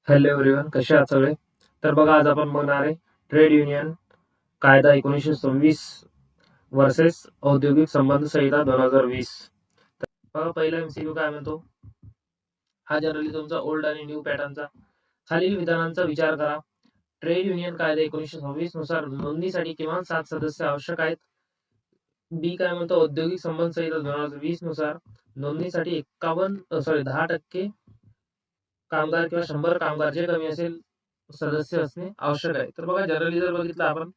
Hello everyone, कसे आहात सगळे? तर बघा, आज आपण बघणार आहे ट्रेड युनियन कायदा 1926 वर्सेस औद्योगिक संबंध संहिता 2020. बघा, पहिला एमसीक्यू काय म्हणतो? हा जनरली तुमचा ओल्ड आणि न्यू पॅटर्नचा. खालील विधानांचा विचार करा. ट्रेड युनियन कायदा 1926 नुसार नोंदणीसाठी किमान 7 सदस्य आवश्यक आहेत. बी काय म्हणतो? औद्योगिक संबंध संहिता 2020 नुसार नोंदणीसाठी 10% कामगार किंवा 100 कामगार जे कमी असेल सदस्य असणे आवश्यक आहे. तर बघा, जनरली जर बघितलं आपण,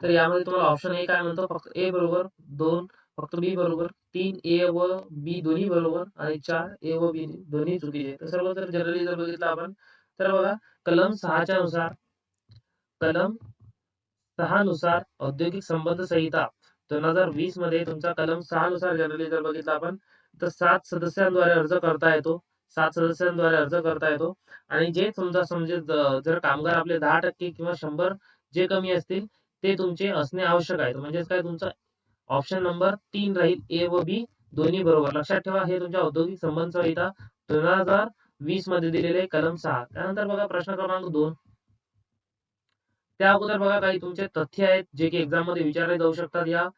तर यामध्ये तुम्हाला ऑप्शन ए काय म्हणतो? फक्त ए बरोबर, 2 फक्त बी बरोबर, 3 ए व बी दोन्ही बरोबर आणि 4 ए व बी दोन्ही चुकीचे. तर सर्व जर जनरली जर बघितलं आपण, तर बघा, कलम 6च्या नुसार कलम 6 नुसार औद्योगिक संबंध संहिता 2020 मध्ये तुमचा कलम 6 नुसार जनरली जर बघितलं आपण, तर 7 सदस्यांद्वारे अर्ज करता येतो. 7 सदस्यांद्वारे अर्ज करता येतो. आणि जे समजा समजे जर कामगार आपले 10% किंवा 100 जे कमी असतील ते तुमचे असणे आवश्यक आहे. म्हणजेच काय, तुमचा ऑप्शन नंबर 3 राहील, ए व बी दोन्ही बरोबर. लक्षात ठेवा, हे तुमच्या औद्योगिक संबंध संहिता 2020 मध्ये दिलेले कलम 6. त्यानंतर बघा, प्रश्न क्रमांक 2. त्या अगोदर बघा, काही तुमचे तथ्य आहेत जे की एक्झाम मध्ये विचारले जाऊ शकतात. या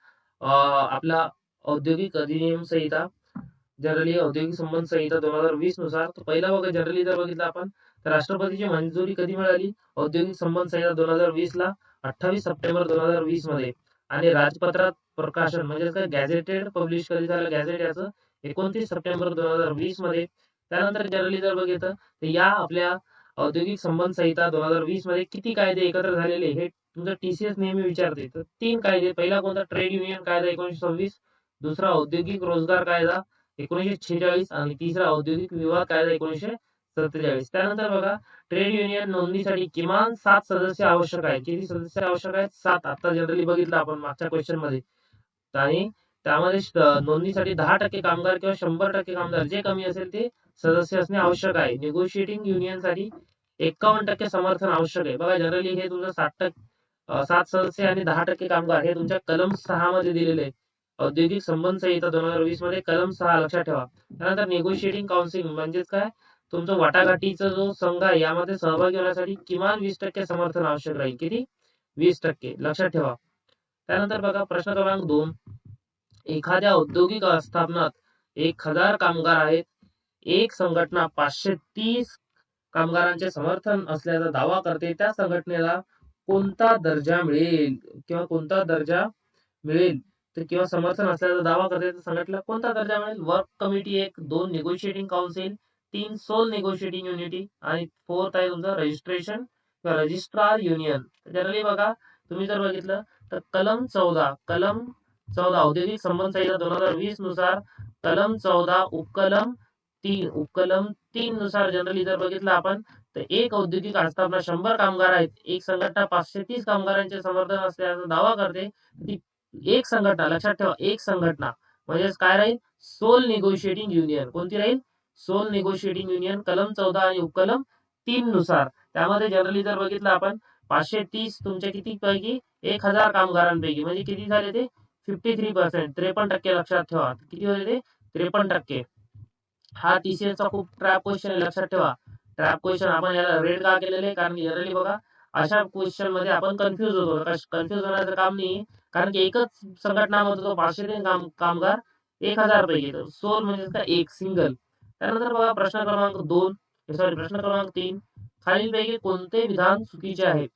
आपला औद्योगिक अधिनियम संहिता, जनरली औद्योगिक संबंध संहिता 2020 नुसार. तर पहिला बघा, जनरली जर बघितलं आपण, तर राष्ट्रपतीची मंजुरी कधी मिळाली औद्योगिक संबंध संहिता 2020 ला? 28 सप्टेंबर 2020 मध्ये. आणि राजपत्रात प्रकाशन म्हणजे काय, गॅझेटेड पब्लिश कधी झालं गॅझेट याचं? 29 सप्टेंबर 2020 मध्ये. त्यानंतर जनरली जर बघितलं, तर या आपल्या औद्योगिक संबंध संहिता 2020 मध्ये किती कायदे एकत्र झालेले हे तुमचं टीसीएस नेहमी विचारते. तर 3 कायदे. पहिला कोणता? ट्रेड युनियन कायदा 1926, दुसरा औद्योगिक रोजगार कायदा 1946 आणि तिसरा औद्योगिक विवाद कायदा 1947. त्यानंतर बघा, ट्रेड युनियन नोंदणीसाठी किमान 7 सदस्य आवश्यक आहेत. किती सदस्य आवश्यक आहेत? 7. आता जनरली बघितलं आपण मागच्या क्वेश्चन मध्ये. आणि त्यामध्ये नोंदणीसाठी 10% कामगार किंवा 100% कामगार जे कमी असेल ते सदस्य असणे आवश्यक आहे. निगोशिएटिंग युनियनसाठी 51% समर्थन आवश्यक आहे. बघा, जनरली हे तुमचं 7 सदस्य आणि 10% कामगार हे तुमच्या कलम 6 मध्ये दिलेले आहे. औद्योगिक संबंध संहिता 2020 मध्ये कलम 6 लक्षात ठेवा. त्यानंतर निगोशिएटिंग काउन्सिल म्हणजेच काय, तुमचं वाटाघाटीचा जो संघ आहे यामध्ये सहभागी होण्यासाठी किमान 20% समर्थन आवश्यक राहील. किती? 20%. लक्षात ठेवा. त्यानंतर बघा, प्रश्न क्रमांक 2. एखाद्या औद्योगिक आस्थापनात 1000 कामगार आहेत. एक संघटना 530 कामगारांचे समर्थन असल्याचा दावा करते. त्या संघटनेला कोणता दर्जा मिळेल किंवा कोणता दर्जा मिळेल तर किंवा समर्थन असल्याचा दावा करते तर संघटनेला कोणता दर्जा मिळेल? Work committee 1, 2 negotiating council, 3 sole negotiating unity आणि 4th आहे तुमचं रजिस्ट्रेशन किंवा रजिस्ट्रार युनियन. जनरली बघा, तुम्ही जर बघितलं तर कलम 14 औद्योगिक संबंध संहिता 2020 नुसार कलम 14 उपकलम 3 नुसार जनरली जर बघितलं आपण, तर एक औद्योगिक आस्थापना 100 कामगार आहेत. एक संघटना 530 कामगारांचे समर्थन असल्याचा दावा करते. ती एक संघटना, लक्षात ठेवा, एक संघटना म्हणजेच काय राहील? Sole negotiating union. कोणती राहील? Sole negotiating union. कलम 14 आणि उपकलम 3 नुसार. त्यामध्ये जनरली जर बघितलं आपण, 530 तुमच्या किती पैकी? 1000 कामगारांपैकी म्हणजे किती झाले ते? 53%, 53%. लक्षात ठेवा, किती होते ते? 53%. हा टीसीएस चा खूप ट्रॅप क्वेश्चन आहे. लक्षात ठेवा, ट्रॅप क्वेश्चन. आपण याला रेड का केलेले? कारण जनरली बघा, अशा क्वेश्चन मध्ये आपण कन्फ्युज होतो. कन्फ्युज होण्याचं काम नाही, कारण की एकच संघटना मध्ये तो 503 कामगार 1000 पैकी. सोल म्हणजे काय? एक सिंगल. त्यानंतर बघा, प्रश्न क्रमांक 2, प्रश्न क्रमांक 3. खालीलपैकी कोणते विधान चुकीचे आहे?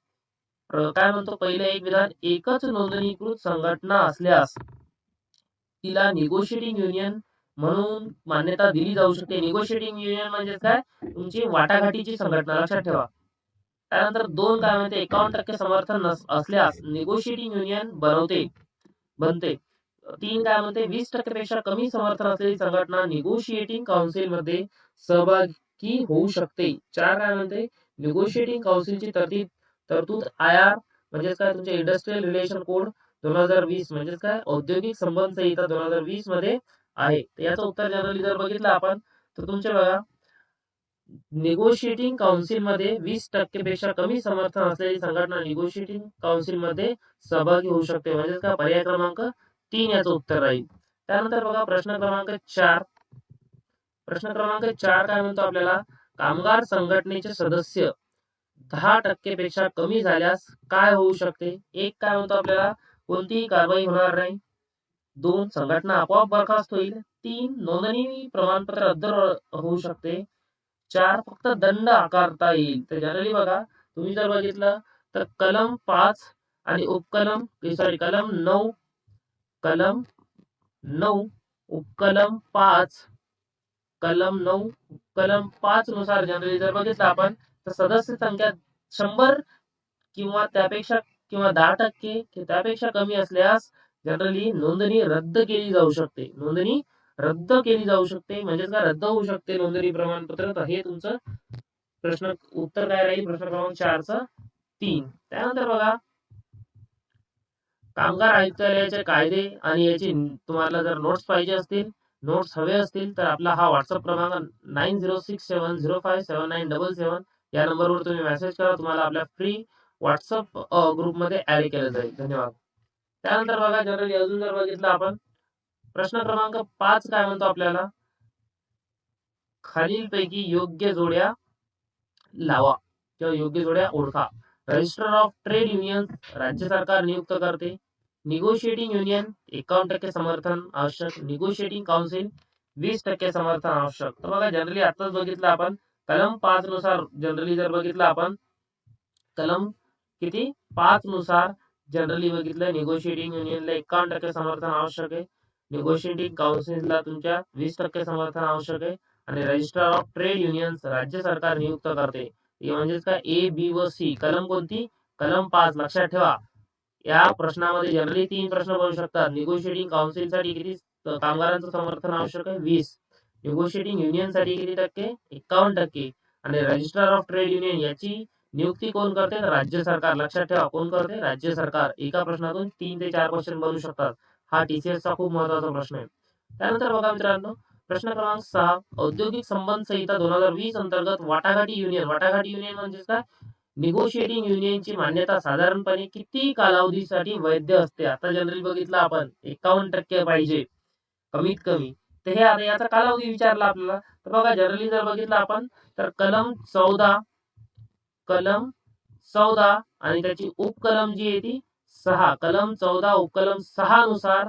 काय म्हणतो? पहिलं एक विधान, एकच नोंदणीकृत संघटना असल्यास तिला निगोशिएटिंग युनियन म्हणून मान्यता दिली जाऊ शकते. निगोशिएटिंग युनियन म्हणजे काय? तुमची वाटाघाटीची संघटना. लक्षात ठेवा. त्यानंतर 2 काय म्हणते? 51% समर्थन असल्यास निगोशिएटिंग युनियन बनते. 3 काय म्हणते? 20% पेक्षा कमी समर्थन असलेली संघटना निगोशिएटिंग काउन्सिल मध्ये सहभागी होऊ शकते. 4 काय म्हणते? निगोशिएटिंग काउन्सिलची तरतूद IR म्हणजे काय? तुमचे इंडस्ट्रियल रिलेशन कोड 2020 म्हणजे काय? औद्योगिक संबंध संहिता 2020 मध्ये आहे. तर याचं उत्तर जनरली जर बघितलं आपण, तर तुमचे बघा, निगोशिएटिंग काउन्सिल मध्ये 20% पेक्षा कमी समर्थन असलेली संघटना निगोशिएटिंग काउन्सिल मध्ये सहभागी होऊ शकते. म्हणजे काय? पर्याय क्रमांक 3 याचं उत्तर राहील. त्यानंतर बघा, प्रश्न क्रमांक 4. प्रश्न क्रमांक 4 काय म्हणतो आपल्याला? कामगार संघटनेचे सदस्य 10% पेक्षा कमी झाल्यास काय होऊ शकते? एक काय म्हणतो आपल्याला, कोणतीही कारवाई होणार नाही. 2 संघटना आपोआप बरखास्त होईल. 3 नोंदणी प्रमाणपत्र रद्द होऊ शकते. 4 फक्त दंड आकारता येईल. तर जनरली बघा, तुम्ही जर बघितलं तर कलम 5 आणि उपकलम कलम 9 कलम 9 उपकलम 5 कलम 9 कलम 5 नुसार जनरली जर बघितलं आपण, तर सदस्य संख्या 100 किंवा त्यापेक्षा किंवा 10% त्यापेक्षा कमी असल्यास जनरली नोंदणी रद्द केली जाऊ शकते. नोंदणी रद्द केली जाऊ शकते म्हणजेच काय, रद्द होऊ शकते नोंदणी प्रमाणपत्र. तर हे तुमचं प्रश्न उत्तर काय राहील, प्रश्न क्रमांक 4चा 3. त्यानंतर बघा, कामगार आयुक्तालयाचे कायदे आणि याची तुम्हाला जर नोट्स पाहिजे असतील, नोट्स हवे असतील, तर आपला हा व्हॉट्सअप क्रमांक 9067057977 या नंबरवर तुम्ही मेसेज करा. तुम्हाला आपल्या फ्री व्हॉट्सअप ग्रुपमध्ये ऍड केलं जाईल. धन्यवाद. त्यानंतर बघा, जनरली अजून जर बघितलं आपण, प्रश्न क्रमांक 5 काय म्हणतो आपल्याला, खालीलपैकी योग्य जोड्या लावा किंवा योग्य जोड्या ओळखा. रजिस्टर ऑफ ट्रेड युनियन राज्य सरकार नियुक्त करते. निगोशिएटिंग युनियन 51% समर्थन आवश्यक. निगोशिएटिंग काउन्सिल 20% समर्थन आवश्यक. तर बघा, जनरली आताच बघितलं आपण, कलम 5 नुसार जनरली जर बघितलं आपण, कलम किती 5 नुसार जनरली बघितलं, निगोशिएटिंग युनियनला 51% समर्थन आवश्यक आहे. निगोशिएटिंग काउन्सिलला तुमच्या 20% समर्थन आवश्यक आहे. आणि रजिस्ट्रार ऑफ ट्रेड युनियन्स राज्य सरकार नियुक्त करते. म्हणजेच काय, ए, बी व सी. कलम कोणती, कलम 5. लक्षात ठेवा, या प्रश्नामध्ये जनरली 3 प्रश्न बनू शकतात. निगोशिएटिंग काउन्सिलसाठी किती कामगारांचं समर्थन आवश्यक आहे, 20. निगोशिएटिंग युनियनसाठी किती टक्के, 51%. आणि रजिस्ट्रार ऑफ ट्रेड युनियन याची नियुक्ती कोण करते, राज्य सरकार. लक्षात ठेवा, कोण करते, राज्य सरकार. एका प्रश्नातून 3 ते 4 क्वेश्चन बनू शकतात. हा टीसीएसचा खूप महत्वाचा प्रश्न आहे. त्यानंतर बघा मित्रांनो, प्रश्न क्रमांक 6, औद्योगिक संबंध संहिता 2020 अंतर्गत वाटाघाटी युनियन. वाटाघाटी युनियन म्हणजे काय, निगोशिएटिंग युनियनची मान्यता साधारणपणे किती कालावधीसाठी वैध असते. आता जनरली बघितलं आपण 51% पाहिजे कमीत कमी. तर हे आता याचा कालावधी विचारला आपल्याला. तर बघा, जनरली जर बघितलं आपण, तर कलम 14 आणि त्याची उपकलम जी आहे ती 6, कलम 14 उपकलम 6 नुसार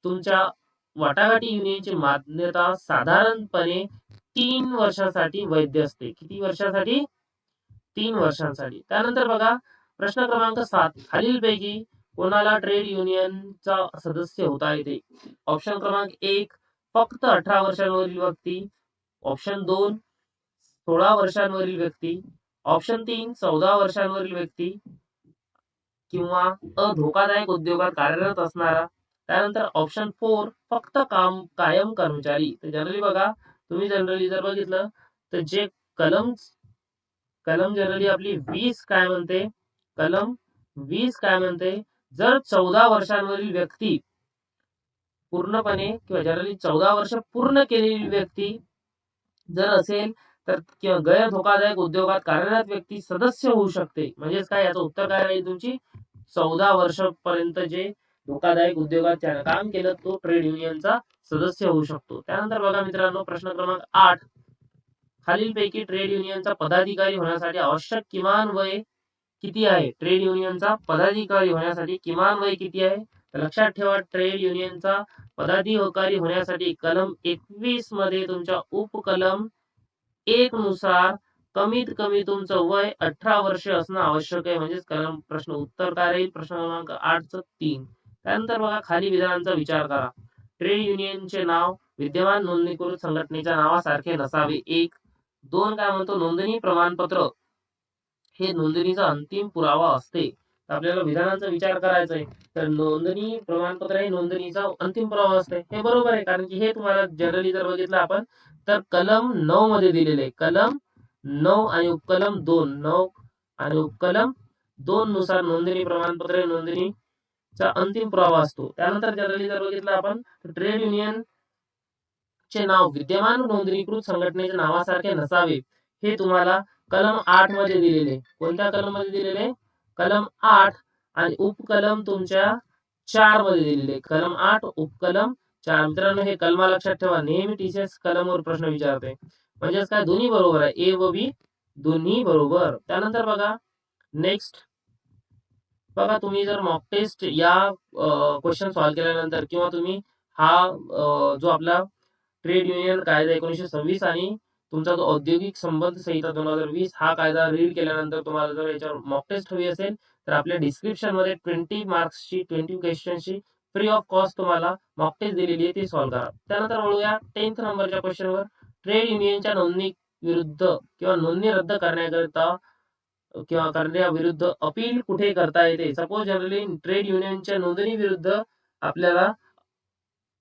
तुमच्या वाटाघाटी युनियनची मान्यता साधारणपणे 3 वर्षासाठी वैध असते. किती वर्षासाठी, 3 वर्षांसाठी. त्यानंतर बघा, प्रश्न क्रमांक 7, खालीलपैकी कोणाला ट्रेड युनियनचा सदस्य होता येते. ऑप्शन क्रमांक 1, फक्त 18 वर्षांवरील व्यक्ती. ऑप्शन 2, 16 वर्षांवरील व्यक्ती. ऑप्शन 3, 14 वर्षांवरील व्यक्ती किंवा धोकादायक उद्योगात कार्यरत असणारा. त्यानंतर ऑप्शन 4, फक्त कायम कर्मचारी. तर जनरली बघा, तुम्ही जनरली जर बघितलं तर जे कलम जनरली आपली 20 काय म्हणते, कलम 20 काय म्हणते, जर 14 वर्षांवरील व्यक्ती पूर्णपणे किंवा जनरली 14 वर्ष पूर्ण केलेली व्यक्ती जर असेल तर किंवा गैर धोकादायक उद्योगात कार्यरत व्यक्ती सदस्य होऊ शकते. म्हणजेच काय, याचं उत्तर काय राहील तुमची, 14 वर्षापर्यंत जे धोकादायक उद्योगात काम केलं तो ट्रेड युनियनचा सदस्य होऊ शकतो. त्यानंतर बघा मित्रांनो, प्रश्न क्रमांक 8, खालीलपैकी ट्रेड युनियनचा पदाधिकारी होण्यासाठी आवश्यक किमान वय किती आहे. ट्रेड युनियनचा पदाधिकारी होण्यासाठी किमान वय किती आहे. तर लक्षात ठेवा, ट्रेड युनियनचा पदाधिकारी होण्यासाठी कलम 21 मध्ये तुमच्या उपकलम 1 नुसार कमीत कमी तुमचं वय 18 वर्ष असणं आवश्यक आहे. म्हणजेच कलम प्रश्न उत्तर काय राहील, प्रश्न क्रमांक 8चं 3. त्यानंतर बघा, खाली विधानांचा विचार करा. ट्रेड युनियनचे नाव विद्यमान नोंदणीकृत संघटनेच्या नावासारखे नसावे. 1. 2 काय म्हणतो, नोंदणी प्रमाणपत्र हे नोंदणीचा अंतिम पुरावा असते. आपल्याला विधानांचा विचार करायचा आहे, तर नोंदणी प्रमाणपत्र हे नोंदणीचा अंतिम पुरावा असते. हे बरोबर आहे, कारण की हे तुम्हाला जनरली जर बघितलं आपण तर कलम 9 मध्ये दिलेले आहे. कलम 9 आणि उपकलम 9 आणि उपकलम 2 नुसार नोंदणी प्रमाणपत्र हे नोंदणीचा अंतिम पुरावा असतो. त्यानंतर जनरली जर बघितलं आपण, ट्रेड युनियन चे नाव विद्यमान नोंदणीकृत संघटनेच्या नावासारखे नसावे. हे तुम्हाला कलम 8 मध्ये दिलेले. कोणत्या कलम मध्ये दिलेले, कलम 8 आणि उपकलम तुमच्या 4 मध्ये दिलेले. कलम 8 उपकलम 4. मित्रांनो, हे कलमा लक्षात ठेवा, नेहमी टीसीएस कलमवर प्रश्न विचारते. म्हणजेच काय दोन्ही बरोबर आहे, ए व बी दोन्ही बरोबर. त्यानंतर बघा नेक्स्ट, बघा तुम्ही जर मॉक टेस्ट या क्वेश्चन सॉल्व्ह केल्यानंतर किंवा तुम्ही हा जो आपला ट्रेड युनियन कायदा 1926 आणि तुमचा जो औद्योगिक संबंध संहिता 2020 हा कायदा रीड केल्यानंतर तुम्हाला जर याच्यावर मॉक टेस्ट हवी असेल तर आपल्या डिस्क्रिप्शन मध्ये 20 मार्क्सची 20 क्वेश्चनची फ्री ऑफ कॉस्ट तुम्हाला मॉक टेस्ट दिलेली आहे, ती सॉल्व्ह करा. त्यानंतर वळूया 10th नंबरच्या क्वेश्चनवर. ट्रेड युनियनच्या नोंदणी विरुद्ध किंवा नोंदणी रद्द करण्याकरिता किंवा करण्याविरुद्ध अपील कुठे करता येते? सपोज जनरली ट्रेड युनियनच्या नोंदणी विरुद्ध आपल्याला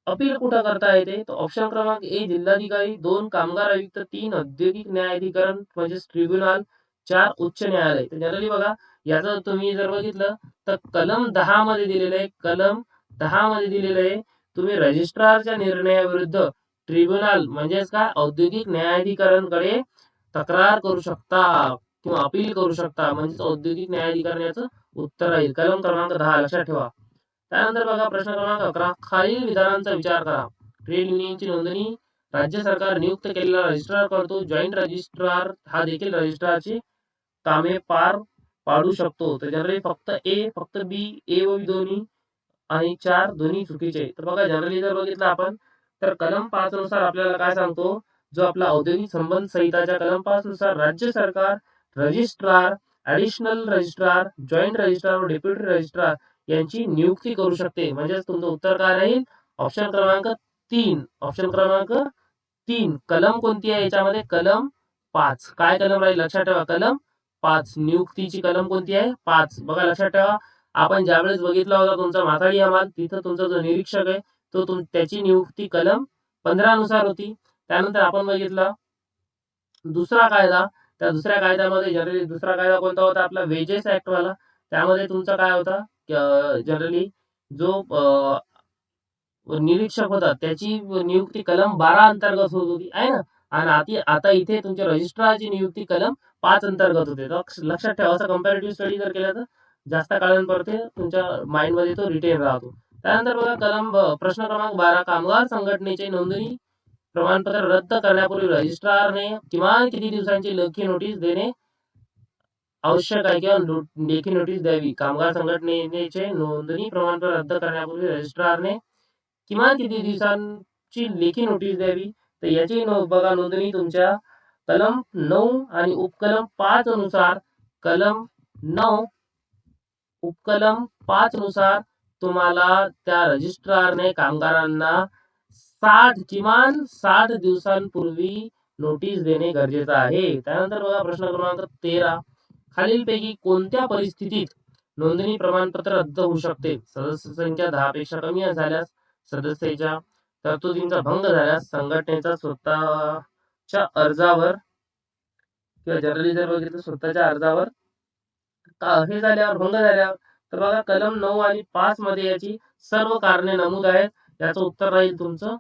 अपील कुठं करता येते? तर ऑप्शन क्रमांक ए जिल्हाधिकारी, 2 कामगार आयुक्त, 3 औद्योगिक न्यायाधिकरण म्हणजेच ट्रिब्युनल, 4 उच्च न्यायालय. तर जनरली बघा याचं तुम्ही जर बघितलं तर कलम 10 मध्ये दिलेलं आहे, कलम 10 मध्ये दिलेलं आहे तुम्ही रजिस्ट्रारच्या निर्णयाविरुद्ध ट्रिब्युनल म्हणजेच काय औद्योगिक न्यायाधिकरणकडे तक्रार करू शकता किंवा अपील करू शकता. म्हणजेच औद्योगिक न्यायाधिकरणाचं उत्तर राहील कलम क्रमांक 10, लक्षात ठेवा. त्यानंतर बघा प्रश्न क्रमांक 11, खालील विधानांचा विचार करा. ट्रेड युनियनची नोंदणी राज्य सरकार नियुक्त केलेला रजिस्ट्रार करतो. जॉईंट रजिस्ट्रार हा देखील रजिस्ट्रारची कामे पार पाडू शकतो. तर जनरली फक्त ए, फक्त बी, ए व बी दोन्ही आणि 4 दोन्ही चुकीचे. तर बघा जनरली जर बघितलं आपण तर कलम 5 नुसार आपल्याला काय सांगतो, जो आपला औद्योगिक संबंध संहिताच्या कलम 5 नुसार राज्य सरकार registrar, additional registrar, joint registrar व डेप्युटी रजिस्ट्रार यांची नियुक्ती करू शकते. म्हणजेच तुमचं उत्तर काय राहील? ऑप्शन क्रमांक 3. ऑप्शन क्रमांक 3. कलम कोणती आहे याच्यामध्ये? कलम 5. काय कलम राहील? लक्षात ठेवा, कलम 5. नियुक्तीची कलम कोणती आहे? 5. बघा लक्षात ठेवा, आपण ज्यावेळेस बघितला होता तुमचा माथाडी हमाल, तिथं तुमचा जो निरीक्षक आहे तो त्याची नियुक्ती कलम 15 नुसार होती. त्यानंतर आपण बघितला दुसरा कायदा, त्या दुसऱ्या कायद्यामध्ये जनरली दुसरा कायदा कोणता होता? आपला वेजेस ऍक्ट वाला. त्यामध्ये तुमचा काय होता? जनरली जो निरीक्षक होता त्याची नियुक्ती कलम 12 अंतर्गत होत होती आहे ना, आणि आता इथे तुमच्या रजिस्ट्रारची नियुक्ती कलम 5 अंतर्गत होते. लक्षात ठेवा, असं कंपॅरेटिव्ह स्टडी जर केलं तर जास्त काळांपर्यंत तुमच्या माइंड मध्ये तो रिटेन राहतो. त्यानंतर बघा प्रश्न क्रमांक 12, कामगार संघटनेचे नोंदणी प्रमाणपत्र रद्द करण्यापूर्वी रजिस्ट्रारने किमान किती दिवसांची लेखी नोटीस देणे आवश्यक आहे किंवा लेखी नोटीस द्यावी? कामगार संघटनेचे नोंदणी प्रमाणपत्र रद्द करण्यापूर्वी रजिस्ट्रारने किमान किती दिवसांची लेखी नोटीस द्यावी? तर याची बघा नोंदणी तुमच्या कलम 9 आणि उपकलम 5 नुसार, कलम 9 उपकलम 5 नुसार तुम्हाला त्या रजिस्ट्रारने कामगारांना किमान 60 दिवसांपूर्वी नोटीस देणे गरजेचं आहे. त्यानंतर बघा प्रश्न क्रमांक 13, खालीलपैकी कोणत्या परिस्थितीत नोंदणी प्रमाणपत्र रद्द होऊ शकते? सदस्य संख्या 10 पेक्षा कमी झाल्यास, सदस्याच्या तरतुदींचा भंग झाल्यास, संघटनेचा स्वतःच्या अर्जावर किंवा जनरली जर बघितलं स्वतःच्या अर्जावर हे झाल्यावर, भंग झाल्यावर. तर बघा कलम 9 आणि 5 मध्ये याची सर्व कारणे नमूद आहेत. याचं उत्तर राहील तुमचं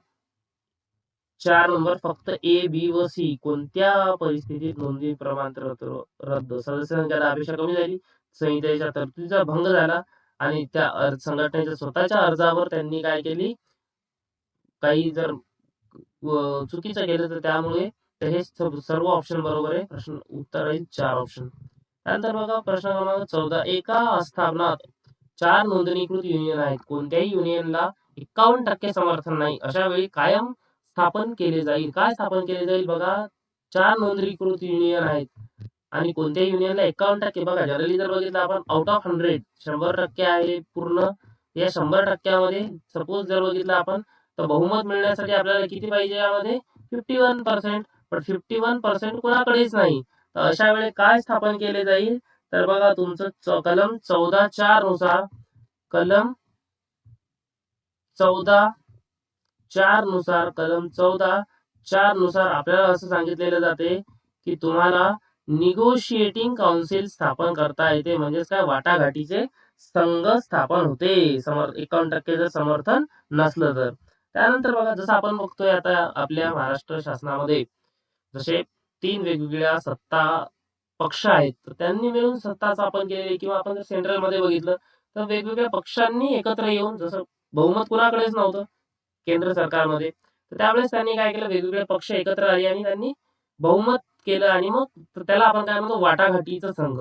4 नंबर, फक्त ए, बी व सी. कोणत्या परिस्थितीत नोंदणी प्रमाणपत्र रद्द? सदस्य संख्या 10 पेक्षा कमी झाली, संहितेच्या तरतुदीचा भंग झाला आणि त्या संघटनेच्या स्वतःच्या अर्जावर त्यांनी काय केली, काही जर चुकीचं केलं तर त्यामुळे हे सर्व ऑप्शन बरोबर आहे. प्रश्न उत्तर राहील 4 ऑप्शन. त्यानंतर बघा प्रश्न क्रमांक 14, एका आस्थापनात 4 नोंदणीकृत युनियन आहेत. कोणत्याही युनियनला 51% समर्थन नाही. अशा वेळी कायम स्थापन केले जाईल. काय स्थापन केले जाईल? बघा 4 नोंदणीकृत युनियन आहेत आणि कोणत्याही युनियनला 51%. बघा जनरली जर बघितलं आपण आउट ऑफ 100% आहे पूर्ण. या 100%मध्ये सपोज जर बघितलं आपण तर बहुमत मिळण्यासाठी आपल्याला किती पाहिजे? यामध्ये 51%. पण 51% कोणाकडेच नाही. तर अशा वेळी काय स्थापन केले जाईल? तर बघा तुमचं कलम 14(4) नुसार, कलम 14(4) नुसार, कलम 14(4) नुसार आपल्याला असं सांगितलेलं जाते की तुम्हाला निगोशिएटिंग काउन्सिल स्थापन करता येते. म्हणजेच काय, वाटाघाटीचे संघ स्थापन होते 51% समर्थन नसलं तर. त्यानंतर बघा जसं आपण बघतोय आता आपल्या महाराष्ट्र शासनामध्ये जसे 3 वेगवेगळ्या सत्ता पक्ष आहेत, तर त्यांनी मिळून सत्ता स्थापन केलेली. किंवा आपण जर सेंट्रल मध्ये बघितलं तर वेगवेगळ्या पक्षांनी एकत्र येऊन, जसं बहुमत कुणाकडेच नव्हतं केंद्र सरकारमध्ये, तर त्यावेळेस त्यांनी काय केलं, वेगवेगळे पक्ष एकत्र आले आणि त्यांनी बहुमत केलं आणि मग त्याला आपण काय म्हणतो, वाटाघाटीचा संघ,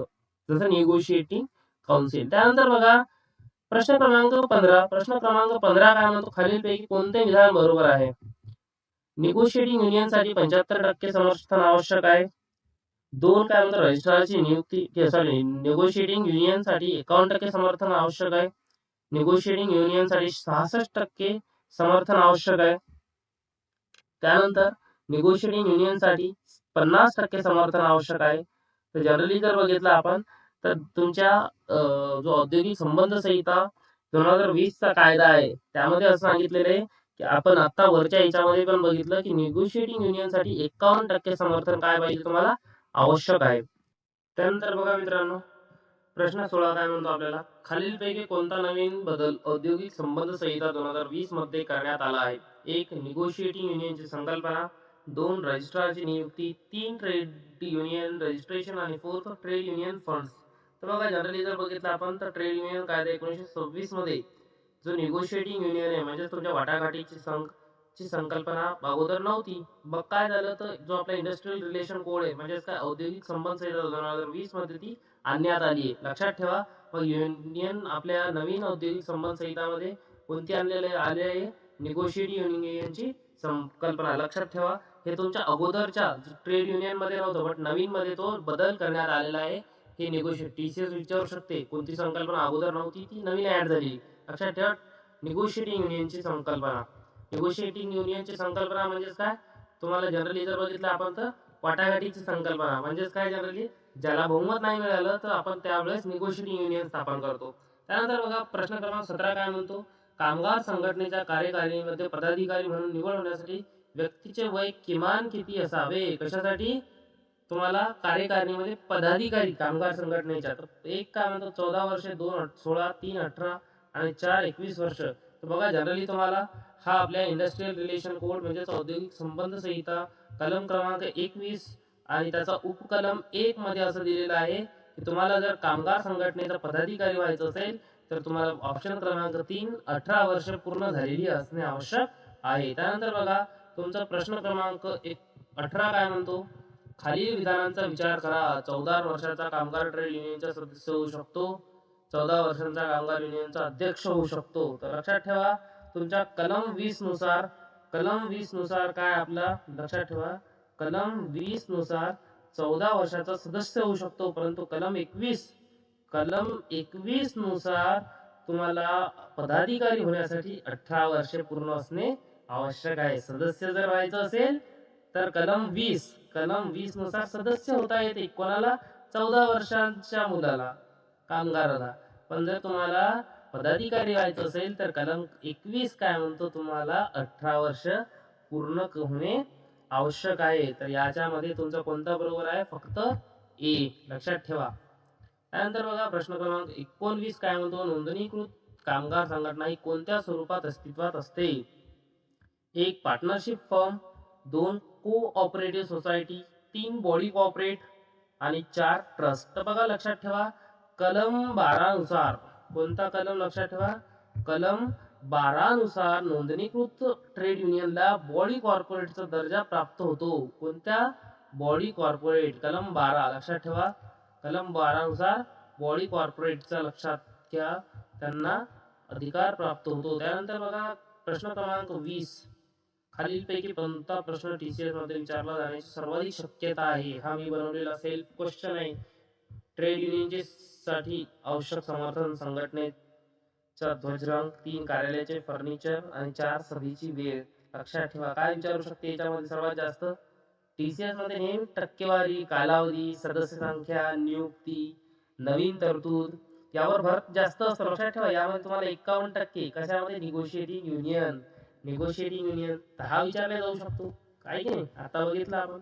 जसं निगोशिएटिंग काउन्सिल. त्यानंतर बघा प्रश्न क्रमांक 15 काय म्हणतो, खालीलपैकी कोणते विधान बरोबर आहे? निगोशिएटिंग युनियनसाठी 75% समर्थन आवश्यक आहे. 2 काय म्हणतो, रजिस्ट्रारची नियुक्ती, सॉरी, निगोशिएटिंग युनियनसाठी 51% समर्थन आवश्यक आहे. निगोशिएटिंग युनियनसाठी 66% समर्थन आवश्यक आहे. त्यानंतर निगोशिएटिंग युनियनसाठी 50% समर्थन आवश्यक आहे. तर जनरली जर बघितलं आपण, तर तुमच्या जो औद्योगिक संबंध संहिता 2020 चा कायदा आहे, त्यामध्ये असं सांगितलेलं आहे की आपण आता वरच्या याच्यामध्ये पण बघितलं की निगोशिएटिंग युनियनसाठी 51% समर्थन काय पाहिजे, तुम्हाला आवश्यक आहे. त्यानंतर बघा मित्रांनो, प्रश्न 16 काय म्हणतो आपल्याला, खालीलपैकी कोणता नवीन बदल औद्योगिक संबंध संहिता 2020 मध्ये करण्यात आला आहे? 1. निगोशिएटिंग युनियनची संकल्पना. 2. रजिस्ट्रारची नियुक्ती. 3. Trade union registration. आणि 4. Trade union funds. तर बघा जनरली जर बघितलं आपण, तर ट्रेड युनियन कायदा 1926 मध्ये जो निगोशिएटिंग युनियन आहे, म्हणजे तुमच्या वाटाघाटीची ची संकल्पना अगोदर नव्हती. मग काय झालं, तर जो आपला इंडस्ट्रियल रिलेशन कोड आहे, म्हणजे काय औद्योगिक संबंध संहिता 2020 मध्ये ती आणण्यात आली आहे. लक्षात ठेवा. मग युनियन आपल्या नवीन औद्योगिक संबंध संहितामध्ये कोणती आले आहे? निगोशिएटिंग युनियनची संकल्पना. लक्षात ठेवा, हे तुमच्या अगोदरच्या ट्रेड युनियन मध्ये नव्हतं, बट नवीन मध्ये तो बदल करण्यात आलेला आहे. हे निगोशिएट टीसीएस विचारू शकते, कोणती संकल्पना अगोदर नव्हती, ती नवीन ऍड झाली. लक्षात ठेवा, निगोशिएटिंग युनियनची संकल्पना. निगोशिएटिंग युनियनची संकल्पना म्हणजेच काय, तुम्हाला जनरली जर बघितलं आपण, तर वाटाघाटीची संकल्पना म्हणजेच काय, जनरली ज्याला बहुमत नाही मिळालं तर आपण त्यावेळेस निगोशिएटिंग युनियन स्थापन करतो. त्यानंतर बघा प्रश्न क्रमांक 17 काय म्हणतो, कामगार संघटनेच्या कार्यकारिणीमध्ये पदाधिकारी म्हणून निवड होण्यासाठी व्यक्तीचे वय किमान किती असावे? कशासाठी? तुम्हाला कार्यकारिणीमध्ये पदाधिकारी कामगार संघटनेच्या, तर एक काय म्हणतो 14 वर्षे, 2 16, 3 18 आणि 4 21 वर्ष. तर बघा जनरली तुम्हाला हा आपल्या इंडस्ट्रियल रिलेशन कोड म्हणजेच औद्योगिक संबंध संहिता कलम क्रमांक 21 आणि त्याचा उपकलम 1 मध्ये असं दिलेलं आहे की तुम्हाला जर कामगार संघटनेचा पदाधिकारी व्हायचं असेल, तर तुम्हाला ऑप्शन क्रमांक 3 18 वर्ष पूर्ण झालेली असणे आवश्यक आहे. त्यानंतर बघा तुमचा प्रश्न क्रमांक 18 काय म्हणतो, खालील विधानांचा विचार करा. 14 वर्षाचा कामगार ट्रेड युनियनचा सदस्य होऊ शकतो. 14 वर्षांचा कामगार युनियनचा अध्यक्ष होऊ शकतो. तर लक्षात ठेवा, तुमच्या कलम 20 नुसार काय आपला, लक्षात ठेवा, कलम 20 नुसार 14 वर्षाचा सदस्य होऊ शकतो, परंतु कलम 21 नुसार तुम्हाला पदाधिकारी होण्यासाठी 18 वर्षे पूर्ण असणे आवश्यक आहे. सदस्य जर व्हायचं असेल तर कलम 20 नुसार सदस्य होता येते कोणाला? 14 वर्षांच्या मुलाला, कामगाराला. पण जर तुम्हाला पदाधिकारी व्हायचं असेल तर कलम 21 काय म्हणतो, तुम्हाला 18 वर्ष पूर्ण होणे आवश्यक आहे. तर याच्यामध्ये तुमचा कोणता बरोबर आहे? फक्त ए. लक्षात ठेवा. त्यानंतर बघा प्रश्न क्रमांक 19 काय म्हणतो, नोंदणीकृत कामगार संघटना ही कोणत्या स्वरूपात अस्तित्वात असते? 1. Partnership firm. 2. Cooperative society. 3. Body corporate. आणि 4. ट्रस्ट. तर बघा लक्षात ठेवा, कलम 12 नुसार, कोणता कलम? लक्षात ठेवा, कलम 12 नुसार नोंदणीकृत ट्रेड युनियनला बॉडी कॉर्पोरेटचा दर्जा प्राप्त होतो. कोणत्या? Body corporate. कलम 12 लक्षात ठेवा, कलम 12 नुसार बॉडी कॉर्पोरेटचा लक्षात घ्या, त्यांना अधिकार प्राप्त होतो. त्यानंतर बघा प्रश्न क्रमांक 20, खालीलपैकी कोणता प्रश्न टीसीएस मध्ये विचारला जाण्याची सर्वाधिक शक्यता आहे? हा मी बनवलेला सेल्फ क्वेश्चन आहे. ट्रेड युनियनचे साठी आवश्यक समर्थन, संघटनेचा ध्वजरंग, 3 कार्यालयाचे फर्निचर आणि 4 सभेची वेळ. लक्षात ठेवा, काय विचारू शकते याच्यामध्ये सर्वात जास्त? टीसीएस मध्ये नेहमी टक्केवारी, कालावधी, सदस्य संख्या, नियुक्ती, नवीन तरतूद यावर भर जास्त असतो. लक्षात ठेवा, यामध्ये तुम्हाला 51% कशामध्ये? निगोशिएटिंग युनियन हा विचारला जाऊ शकतो, काय की नाही, आता बघितलं आपण.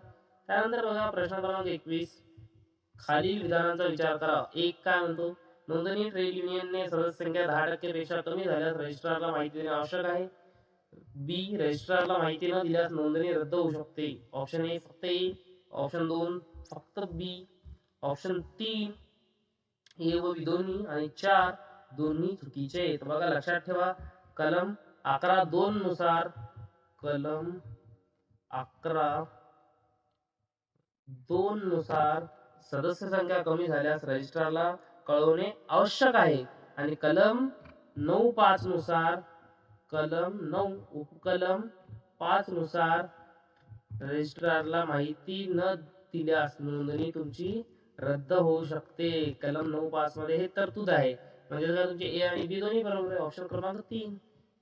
त्यानंतर बघा प्रश्न क्रमांक 21, खालील विधानांचा विचार करा. 1 काय म्हणतो, नोंदणी ट्रेड युनियनने सदस्य संख्या 10% पेक्षा कमी झाल्यास रजिस्ट्रारला माहिती देणे आवश्यक आहे. बी. रजिस्ट्रारला माहिती न दिल्यास नोंदणी रद्द होऊ शकते. ऑप्शन ए फक्त ए. ऑप्शन 2 फक्त बी. ऑप्शन 3 ए व बी दोन्ही. आणि 4 दोन्ही चुकीचे. तर बघा लक्षात ठेवा, कलम 11(2) नुसार, कलम 11 2 नुसार सदस्य संख्या कमी झाल्यास रजिस्ट्रारला कळवणे आवश्यक आहे आणि कलम 9.5 नुसार कलम 9 उपकलम 5 नुसार रजिस्ट्रारला माहिती न दिल्यास नोंदणी तुमची रद्द होऊ शकते. कलम 9.5 मध्ये हे तरतूद आहे. म्हणजे जर तुमचे ए आणि बी दोन्ही बरोबर आहे. ऑप्शन क्रमांक 3.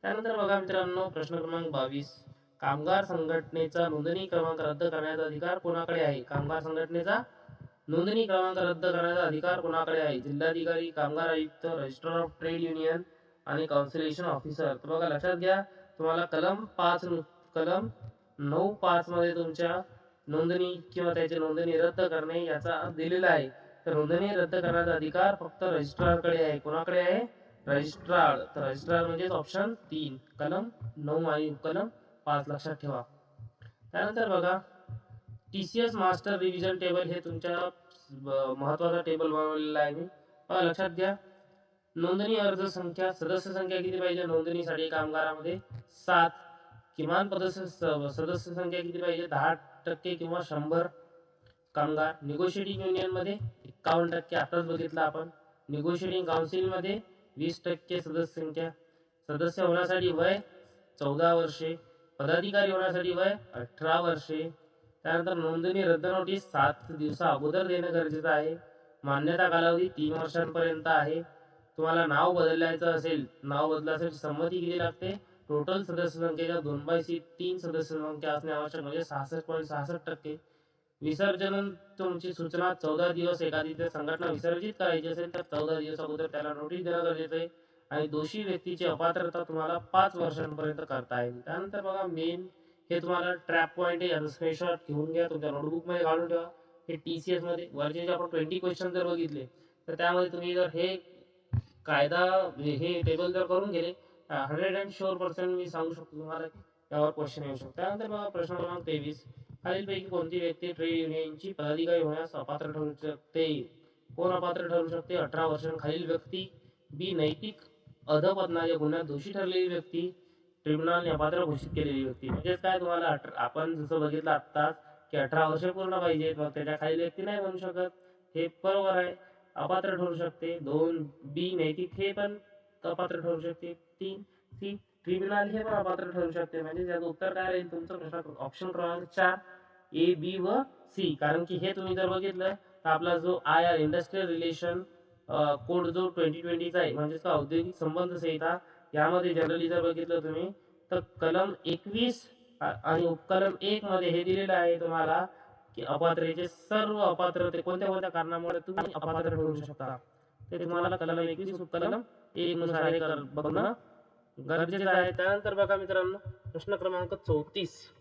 त्यानंतर बघा मित्रांनो, प्रश्न क्रमांक 22. कामगार संघटनेचा नोंदणी क्रमांक रद्द करण्याचा अधिकार कोणाकडे आहे? कामगार संघटनेचा नोंदणी क्रमांक रद्द करण्याचा अधिकार कोणाकडे आहे? जिल्हाधिकारी, कामगार आयुक्त, रजिस्ट्रार ऑफ ट्रेड युनियन आणि कॉन्सलेशन ऑफिसर. तर बघा लक्षात घ्या, तुम्हाला कलम 9.5 मध्ये तुमच्या नोंदणी किंवा त्याची नोंदणी रद्द करणे याचा दिलेला आहे. तर नोंदणी रद्द करण्याचा अधिकार फक्त रजिस्ट्रारकडे आहे. कोणाकडे आहे? रजिस्ट्रार. तर रजिस्ट्रार म्हणजे ऑप्शन 3, कलम 9 आणि कलम 5 लक्षात ठेवा. त्यानंतर बघा, TCS मास्टर रिव्हिजन टेबल हे तुमच्या महत्वाचा टेबल बनवलेला आहे मी. लक्षात घ्या, नोंदणी अर्ज संख्या, सदस्य संख्या किती पाहिजे नोंदणीसाठी? कामगारामध्ये 7. किमान सदस्य संख्या किती पाहिजे? 10% किंवा 100 कामगार. निगोशिएटिंग युनियन मध्ये 51%, आताच बघितलं आपण. निगोशिएटिंग काउन्सिल मध्ये 20% सदस्य संख्या. सदस्य होण्यासाठी वय 14 वर्षे. पदाधिकारी होण्यासाठी वय 18 वर्षे. त्यानंतर नोंदणी रद्द नोटीस 7 दिवसा अगोदर देणं गरजेचं आहे. मान्यता कालावधी 3 वर्षांपर्यंत आहे. तुम्हाला नाव बदलायचं असेल, नाव बदलासाठी संमती किती लागते? टोटल सदस्य संख्येच्या 2/3 3 सदस्य संख्या असणे आवश्यक, म्हणजे 66.66%. विसर्जन तुमची सूचना 14 दिवस एखादी संघटना विसर्जित करायची असेल तर 14 दिवस अगोदर त्याला नोटीस देणं गरजेचं आहे. आणि दोषी व्यक्तीची अपात्रता तुम्हाला 5 वर्षांपर्यंत करता येईल. त्यानंतर बघा, मेन हे तुम्हाला ट्रॅप पॉईंट आहे, स्क्रीनशॉट घेऊन घ्या, तुमच्या नोटबुक मध्ये काढून ठेवा. हे TCS मध्ये वरचे जे आपण 20 क्वेश्चन जर बघितले तर त्यामध्ये तुम्ही जर हे कायदा हे टेबल जर करून गेले 100% मी सांगू शकतो तुम्हाला त्यावर क्वेश्चन येऊ शकतो. त्यानंतर बघा, प्रश्न क्रमांक 23. खालीलपैकी कोणती व्यक्ती ट्रेड युनियनची पदाधिकारी होण्यास अपात्र ठरू शकते? कोण अपात्र ठरू शकते? 18 वर्षांखालील व्यक्ती. बी, नैतिक अधपतनाच्या गुन्ह्यात दोषी ठरलेली व्यक्ती. ट्रिब्युनलने अपात्र घोषित केलेली व्यक्ती. म्हणजेच काय, तुम्हाला आपण जसं बघितलं आत्ताच की 18 वर्ष पूर्ण पाहिजे, मग त्याच्या खालील व्यक्ती नाही बनू शकत. हे बरोबर आहे, अपात्र ठरू शकते. 2 बी, नैतिक हे पण अपात्र ठरू शकते. 3 सी, ट्रिब्युनल हे पण अपात्र ठरू शकते. म्हणजे त्याचं उत्तर काय राहील तुमचं? प्रश्न ऑप्शन क्रमांक 4 ए, बी व सी. कारण की हे तुम्ही जर बघितलं तर आपला जो IR इंडस्ट्रियल रिलेशन कोड जो 2020चा आहे, म्हणजे औद्योगिक संबंध संहिता, यामध्ये जनरली जर बघितलं तुम्ही तर कलम 21 आणि उपकलम 1 मध्ये हे दिलेलं आहे तुम्हाला की अपात्रतेचे सर्व अपात्रते कोणत्या कोणत्या कारणामुळे तुम्ही अपात्र ठरू शकता, ते तुम्हाला कलम 21 उपकलम 1 नुसार बघणं गरजेचं आहे. त्यानंतर बघा मित्रांनो, प्रश्न क्रमांक 34.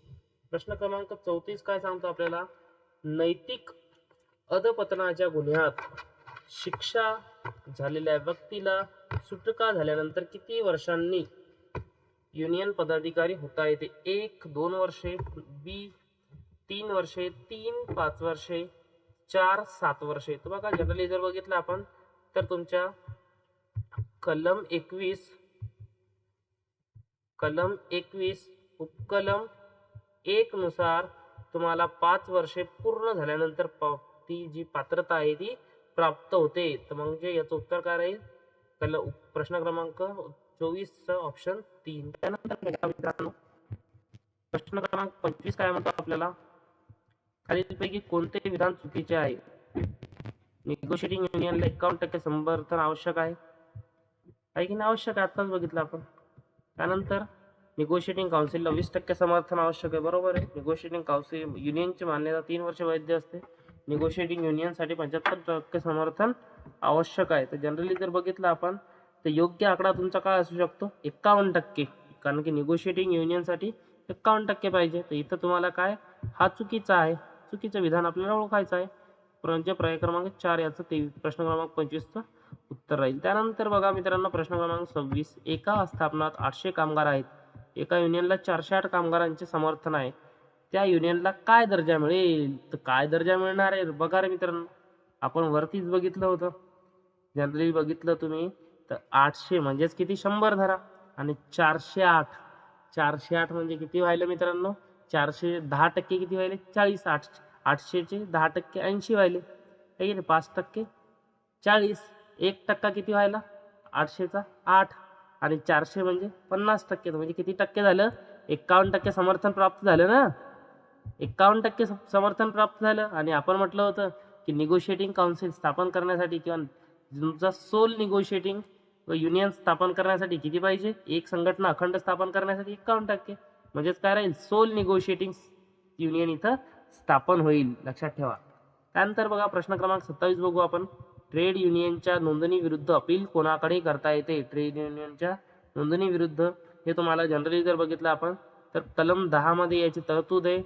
प्रश्न क्रमांक 34 काय सांगतो आपल्याला? नैतिक अधपतनाच्या गुन्ह्यात शिक्षा झालेल्या व्यक्तीला सुटका झाल्यानंतर किती वर्षांनी युनियन पदाधिकारी होता येते? 1 2 वर्षे, बी 3 वर्षे, 3 5 वर्षे, 4 7 वर्षे. तर बघा, जनरली जर बघितलं आपण तर तुमच्या कलम 21 उपकलम 1 नुसार तुम्हाला 5 वर्षे पूर्ण झाल्यानंतर ती जी पात्रता आहे ती प्राप्त होते. तर म्हणजे याचं उत्तर काय राहील? प्रश्न क्रमांक 24 ऑप्शन 3. त्यानंतर मित्रांनो, प्रश्न क्रमांक 25 काय म्हणतो आपल्याला? खालीलपैकी कोणते विधान चुकीचे आहे? निगोशिएटिंग युनियनला 51% समर्थन आवश्यक आहे की नाही आवश्यक आहे? आताच बघितलं आपण. त्यानंतर निगोशिएटिंग काउन्सिलला 20% समर्थन आवश्यक आहे. बरोबर आहे. निगोशिएटिंग काउन्सिल युनियनची मान्यता 3 वर्ष वैध असते. निगोशिएटिंग युनियनसाठी 75% समर्थन आवश्यक आहे. तर जनरली जर बघितलं आपण तर योग्य आकडा तुमचा काय असू शकतो? 51%. कारण की निगोशिएटिंग युनियनसाठी 51% पाहिजे. तर इथं तुम्हाला काय, हा चुकीचा आहे. चुकीचं विधान आपल्याला ओळखायचं आहे. पर्याय क्रमांक 4 याचं प्रश्न क्रमांक 25चं उत्तर राहील. त्यानंतर बघा मित्रांनो, प्रश्न क्रमांक 26. एका आस्थापनात 800 कामगार आहेत. एका युनियनला 408 कामगारांचे समर्थन आहे. त्या युनियनला काय दर्जा मिळेल? तर काय दर्जा मिळणार आहे बघा रे मित्रांनो, आपण वरतीच बघितलं होतं. जनरली बघितलं तुम्ही तर 800 म्हणजेच किती? 100 धरा. आणि 408 म्हणजे किती व्हायला मित्रांनो? 410% किती व्हायले? 40. 800चे 10% 80 व्हायले, आहे की नाही. 5% 40, 1% किती व्हायला 800चा 8 आणि 400 म्हणजे 50%. म्हणजे किती टक्के झालं, 51% समर्थन प्राप्त झालं ना. 51% समर्थन प्राप्त झालं. आणि आपण म्हटलं होतं की निगोशिएटिंग काउन्सिल स्थापन करण्यासाठी किंवा तुमचा सोल निगोशिएटिंग युनियन स्थापन करण्यासाठी किती पाहिजे, एक संघटना अखंड स्थापन करण्यासाठी 51%. म्हणजेच काय राहील, सोल निगोशिएटिंग युनियन इथं स्थापन होईल, लक्षात ठेवा. त्यानंतर बघा प्रश्न क्रमांक 27 बघू आपण. ट्रेड युनियनच्या नोंदणी विरुद्ध अपील कोणाकडे करता येते. ट्रेड युनियनच्या नोंदणी विरुद्ध हे तुम्हाला जनरली जर बघितलं आपण तर कलम 10 मध्ये याची तरतूद आहे.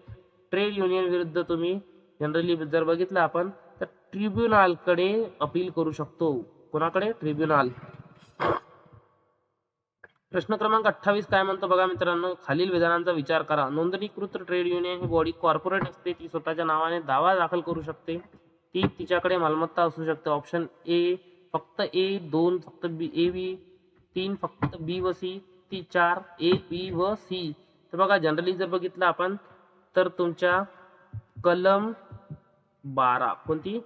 ट्रेड युनियन विरुद्ध तुम्ही जनरली जर बघितलं आपण तर ट्रिब्युनलकडे अपील करू शकतो. कोणाकडे, ट्रिब्युनल. प्रश्न क्रमांक 28 काय म्हणतो बघा मित्रांनो, खालील विधानांचा विचार करा. नोंदणीकृत ट्रेड युनियन ही बॉडी कॉर्पोरेट असते, ती स्वतःच्या नावाने दावा दाखल करू शकते, ती तिच्याकडे मालमत्ता असू शकते. ऑप्शन ए फक्त ए, 2 फक्त बी ए बी, 3 फक्त बी व सी, ती 4 ए बी व सी. तर बघा जनरली जर बघितलं आपण तर तुमच्या कलम 12, कोणती,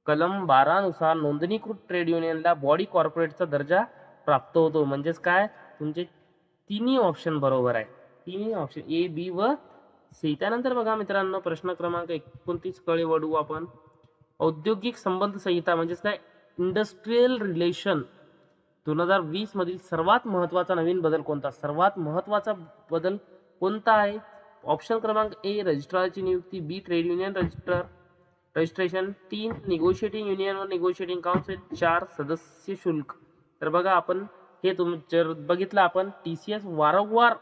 कलम 12 नुसार नोंदणीकृत ट्रेड युनियनला बॉडी कॉर्पोरेटचा दर्जा प्राप्त होतो. म्हणजेच काय, तुमचे तिन्ही ऑप्शन बरोबर आहे, तिन्ही ऑप्शन ए बी व सी. त्यानंतर बघा मित्रांनो प्रश्न क्रमांक 29 कडे वळू आपण. औद्योगिक संबंध संहिता म्हणजेच काय, इंडस्ट्रियल रिलेशन 2020 मधील सर्वात महत्वाचा नवीन बदल कोणता, सर्वात महत्वाचा बदल कोणता आहे. ऑप्शन क्रमांक ए रजिस्ट्रारची नियुक्ती, B trade union registration, 3 negotiating union व निगोशिएटिंग काउन्सिल, 4 सदस्य शुल्क. तर बघा आपण हे जर बघितलं आपण TCS वारंवार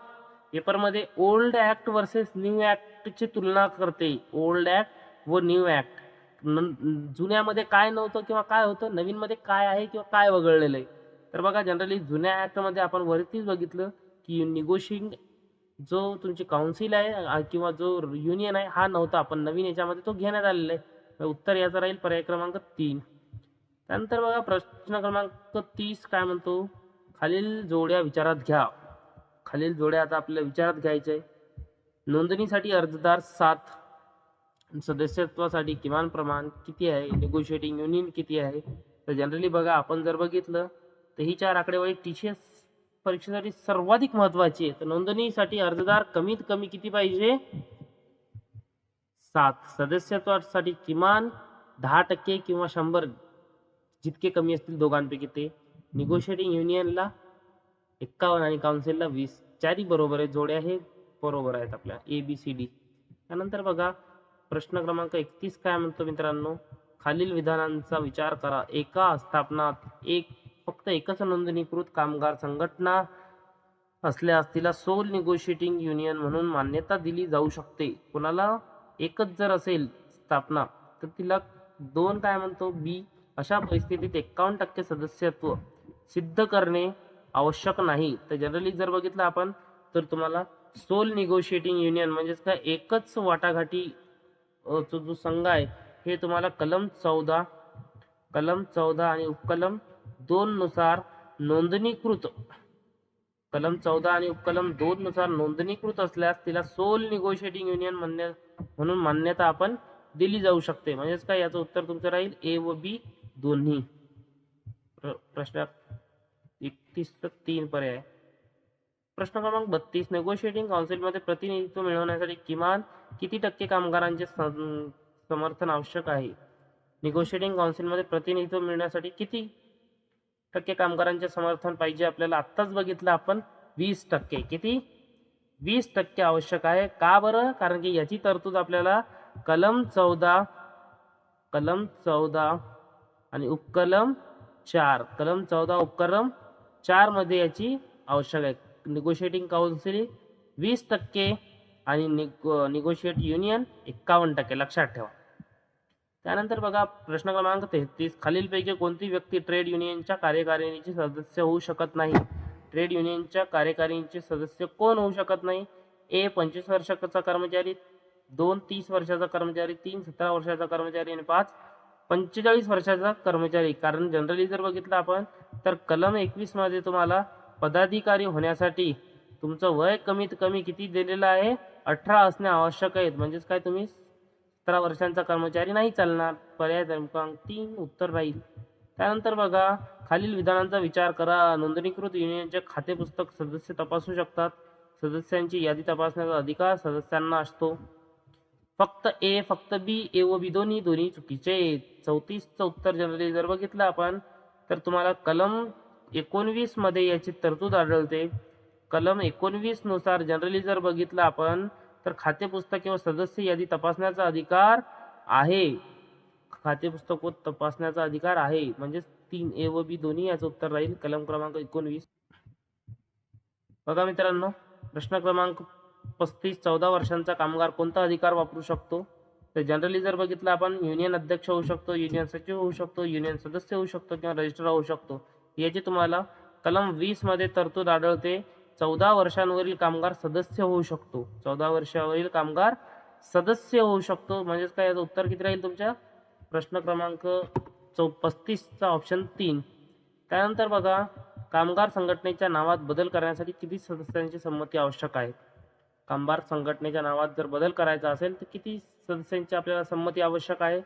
पेपरमध्ये ओल्ड ऍक्ट वर्सेस न्यू ऍक्टची तुलना करते. ओल्ड ऍक्ट व न्यू ऍक्ट, जुन्यामध्ये काय नव्हतं किंवा काय होतं, नवीनमध्ये काय आहे किंवा काय वगळलेलं आहे. तर बघा जनरली जुन्या ऍक्टमध्ये आपण वरतीच बघितलं की निगोशिएटिंग जो तुमची काउन्सिल आहे किंवा जो युनियन आहे हा नव्हता, पण नवीन याच्यामध्ये तो घेण्यात आलेला आहे. उत्तर याचा राहील पर्याय क्रमांक 3. त्यानंतर बघा प्रश्न क्रमांक 30 काय म्हणतो, खालील जोड्या विचारात घ्या. खालील जोड्या आता आपल्याला विचारात घ्यायच्या आहे. नोंदणीसाठी अर्जदार 7, सदस्यत्वासाठी किमान प्रमाण किती आहे, निगोशिएटिंग युनियन किती आहे. तर जनरली बघा आपण जर बघितलं तर ही 4 आकडेवारी TCS परीक्षेसाठी सर्वाधिक महत्वाची आहे. तर नोंदणीसाठी अर्जदार कमीत कमी किती पाहिजे, 7. सदस्यत्वासाठी किमान 10% किंवा 100 जितके कमी असतील दोघांपैकी ते. निगोशिएटिंग युनियनला 51 आणि काउन्सिलला 20. चारही बरोबर आहे, जोड्या हे बरोबर आहेत आपल्या ABCD. त्यानंतर बघा प्रश्न क्रमांक 31 काय म्हणतो मित्रांनो, खालील विधानांचा विचार करा. एका आस्थापनात फक्त एकच नोंदणीकृत कामगार संघटना असल्यास तिला सोल निगोशिएटिंग युनियन म्हणून मान्यता दिली जाऊ शकते. कोणाला, एकच जर असेल स्थापना तर तिला 2 काय म्हणतो बी. अशा परिस्थितीत 51% सदस्यत्व सिद्ध करणे आवश्यक नाही. तर जनरली जर बघितलं आपण तर तुम्हाला सोल निगोशिएटिंग युनियन म्हणजेच काय, एकच वाटाघाटी जो संघ आहे हे तुम्हाला कलम 14 आणि उपकलम 2 नुसार नोंदणीकृत, कलम 14 आणि उपकलम 2 नुसार नोंदणीकृत असल्यास तिला सोल निगोशिएटिंग युनियन म्हणून मान्यता आपण दिली जाऊ शकते. म्हणजेच काय, याचं उत्तर तुमचं राहील ए व बी दोन्ही. प्रश्न 31 3 पर्याय. प्रश्न क्रमांक 32, नेगोशिएटिंग काउन्सिलमध्ये प्रतिनिधित्व मिळवण्यासाठी किमान किती टक्के कामगारांचे समर्थन आवश्यक आहे. निगोशिएटिंग काउन्सिलमध्ये प्रतिनिधित्व मिळण्यासाठी किती टक्के कामगारांचे समर्थन पाहिजे आपल्याला, आत्ताच बघितलं आपण 20%. किती, 20% आवश्यक आहे. का बरं, कारण की याची तरतूद आपल्याला कलम 14 आणि उपकलम 4, कलम 14 उपकलम 4 मध्ये याची आवश्यक आहे. निगोशिएटिंग काउन्सिल 20% आणि निगोशिएट युनियन 51%, लक्षात ठेवा. त्यानंतर बघा प्रश्न क्रमांक 33, खालीलपैकी कोणती व्यक्ती ट्रेड युनियनच्या कार्यकारिणीचे सदस्य होऊ शकत नाही. ट्रेड युनियनच्या कार्यकारिणीचे सदस्य कोण होऊ शकत नाही. ए 25 वर्षाचा कर्मचारी, 2 30 वर्षाचा कर्मचारी, 3 17 वर्षाचा कर्मचारी आणि 5 45 वर्षाचा कर्मचारी. कारण जनरली जर बघितलं आपण तर कलम 21 मध्ये तुम्हाला पदाधिकारी होण्यासाठी तुमचं वय कमीत कमी किती दिलेलं आहे, 18 असणे आवश्यक आहे. म्हणजेच काय, तुम्ही 17 वर्षांचा कर्मचारी नाही चालणार. पर्याय क्रमांक 3 उत्तर राहील. त्यानंतर बघा, खालील विधानांचा विचार करा. नोंदणीकृत युनियनचे खाते पुस्तक सदस्य तपासू शकतात. सदस्यांची यादी तपासण्याचा अधिकार सदस्यांना असतो. फक्त ए, फक्त बी, ए व बी दोन्ही चुकीचे आहेत. 34चं उत्तर जनरली जर बघितलं आपण तर तुम्हाला कलम 19 मध्ये याची तरतूद आढळते. कलम 19 नुसार जनरली जर बघितलं आपण तर खाते पुस्तक व सदस्य यादी तपासण्याचा अधिकार आहे. खाते पुस्तक व तपासण्याचा अधिकार आहे, म्हणजेच 3 ए व बी दोन्ही याचं उत्तर राहील कलम क्रमांक 19. बघा मित्रांनो, प्रश्न क्रमांक 35, 14 वर्षांचा कामगार कोणता अधिकार वापरू शकतो? तर जनरली जर बघितलं आपण युनियन अध्यक्ष होऊ शकतो, युनियन सचिव होऊ शकतो, युनियन सदस्य होऊ शकतो किंवा रजिस्ट्रार होऊ शकतो. याची तुम्हाला कलम 20 मध्ये तरतूद आढळते. 14 वर्षांवरील कामगार सदस्य होऊ शकतो. 14 वर्षावरील कामगार सदस्य होऊ शकतो. म्हणजेच काय, याचं उत्तर किती राहील तुमच्या प्रश्न क्रमांक 35चा ऑप्शन 3. त्यानंतर बघा, कामगार संघटनेच्या नावात बदल करण्यासाठी किती सदस्यांची संमती आवश्यक आहे? कामगार संघटनेच्या नावात जर बदल करायचा असेल तर किती सदस्यांची आपल्याला संमती आवश्यक आहे?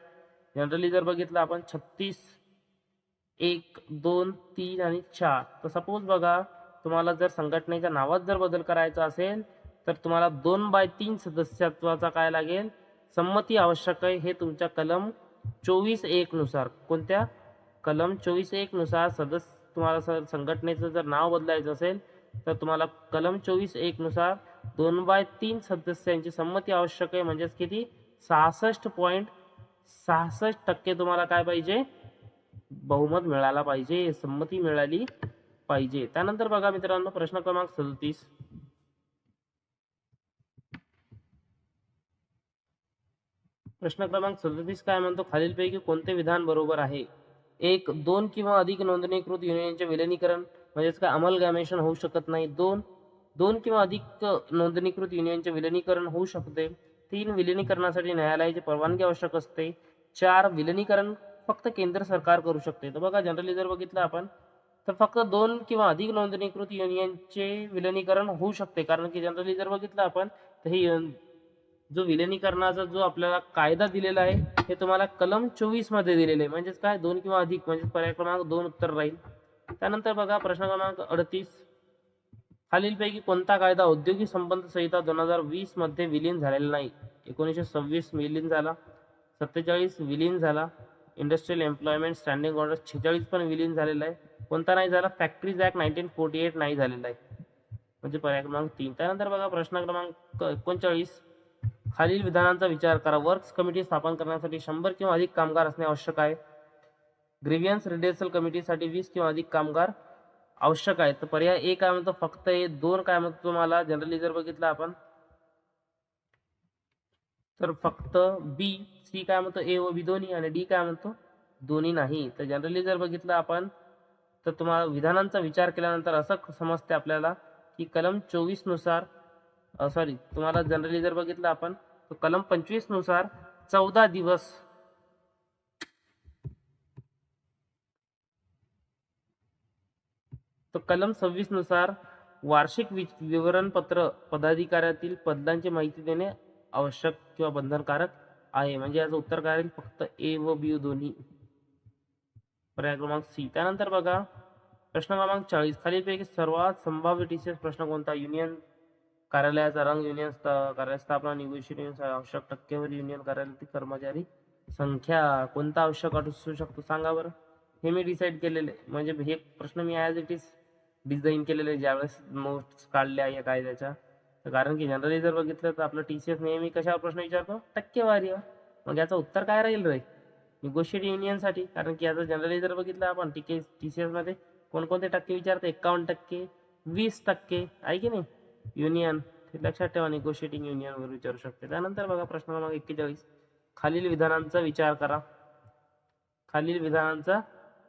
जनरली जर बघितलं आपण 36, 1, 2, 3 आणि 4. तर सपोज बघा, तुम्हाला जर संघटनेच्या नावात जर बदल करायचा असेल तर तुम्हाला 2/3 सदस्यत्वाचा काय लागेल, संमती आवश्यक आहे. हे तुमच्या कलम 24(1) नुसार, कोणत्या कलम 24(1) नुसार तुम्हाला संघटनेचं जर नाव बदलायचं असेल तर तुम्हाला कलम 24(1) नुसार 2/3 सदस्यांची संमती आवश्यक आहे. म्हणजेच किती, 66.66% तुम्हाला काय पाहिजे, बहुमत मिळाला पाहिजे, संमती मिळाली पाहिजे. त्यानंतर बघा मित्रांनो, प्रश्न क्रमांक 37. प्रश्न क्रमांक 37 काय म्हणतो, खालीलपैकी कोणते विधान बरोबर आहे? 1, 2 किंवा अधिक नोंदणीकृत युनियनचे विलिनीकरण, म्हणजेच काय अमलगॅमेशन होऊ शकत नाही. 2 किंवा अधिक नोंदणीकृत युनियनचे विलिनीकरण होऊ शकते. 3, विलिनीकरणासाठी न्यायालयाची परवानगी आवश्यक असते. 4, विलिनीकरण फक्त केंद्र सरकार करू शकते. तर बघा, जनरली जर बघितलं आपण तर फक्त 2 किंवा अधिक नोंदणीकृत युनियनचे विलिनीकरण होऊ शकते. कारण की जनरली जर बघितलं आपण तर हे जो विलिनीकरणाचा जो आपल्याला कायदा दिलेला आहे हे तुम्हाला कलम 24 मध्ये दिलेले आहे. म्हणजेच काय, 2 किंवा अधिक, म्हणजे पर्याय क्रमांक 2 उत्तर राहील. त्यानंतर बघा, प्रश्न क्रमांक 38. खालीलपैकी कोणता कायदा औद्योगिक संबंध संहिता 2020 मध्ये विलीन झालेला नाही? 1926 विलीन झाला, 47 विलीन झाला, इंडस्ट्रियल एम्प्लॉयमेंट स्टँडिंग ऑर्डर 46 पण विलीन झालेला आहे. कोणता नाही झाला? फॅक्टरीज ऍक्ट 1948 नाही झालेला आहे, म्हणजे पर्याय क्रमांक 3. त्यानंतर बघा, प्रश्न क्रमांक 39. खालील विधानांचा विचार करा. वर्क्स कमिटी स्थापन करण्यासाठी 100 किंवा अधिक कामगार असणे आवश्यक आहे. ग्रीव्हियन्स रिड्रेसल कमिटीसाठी 20 किंवा अधिक कामगार आवश्यक आहे. तर पर्याय ए काय म्हणतो, फक्त ए. 2 काय म्हणतो तुम्हाला, जनरली जर बघितलं आपण तर फक्त बी. सी काय म्हणतो, ए व बी दोन्ही, आणि डी काय म्हणतो, दोन्ही नाही. तर जनरली जर बघितलं आपण तर तुम्हाला विधानांचा विचार केल्यानंतर असं समजते आपल्याला की कलम 24 नुसार तुम्हाला जनरली जर बघितलं आपण तर कलम 25 नुसार 14 दिवस, तर कलम 26 नुसार वार्षिक विवरणपत्र पदाधिकाऱ्यातील पदांची माहिती देणे आवश्यक किंवा बंधनकारक आहे. म्हणजे याचं उत्तर काय राहील, फक्त ए व बी दोन्ही, पर्याय क्रमांक सी. त्यानंतर बघा, प्रश्न क्रमांक 40. खालीलपैकी सर्वात संभाव्य टीसीएस प्रश्न कोणता? युनियन कार्यालयाचा रंग, युनियन कार्य स्थापना, निगोशिएटिंग आवश्यक टक्केवारी, युनियन कार्यालयातील कर्मचारी संख्या, कोणता आवश्यक असू शकतो सांगा बरं. हे मी डिसाईड केलेले, म्हणजे हे प्रश्न मी ॲज इट इज डिझाईन केलेले ज्यावेळेस नोट्स काढल्या या कायद्याच्या. कारण की जनरली जर बघितलं तर आपलं टीसीएस नेहमी कशावर प्रश्न विचारतो, टक्केवारीवर. मग याचं उत्तर काय राहील रे, निगोशिएटिंग युनियनसाठी. कारण की याचं जनरली जर बघितलं आपण टीसीएस मध्ये कोणकोणते टक्के विचारते, 51%, 20% आहे की नाही युनियन, ते लक्षात ठेवा, निगोशिएटिंग युनियनवर विचारू शकते. त्यानंतर बघा, प्रश्न क्रमांक 41. खालील विधानांचा विचार करा. खालील विधानांचा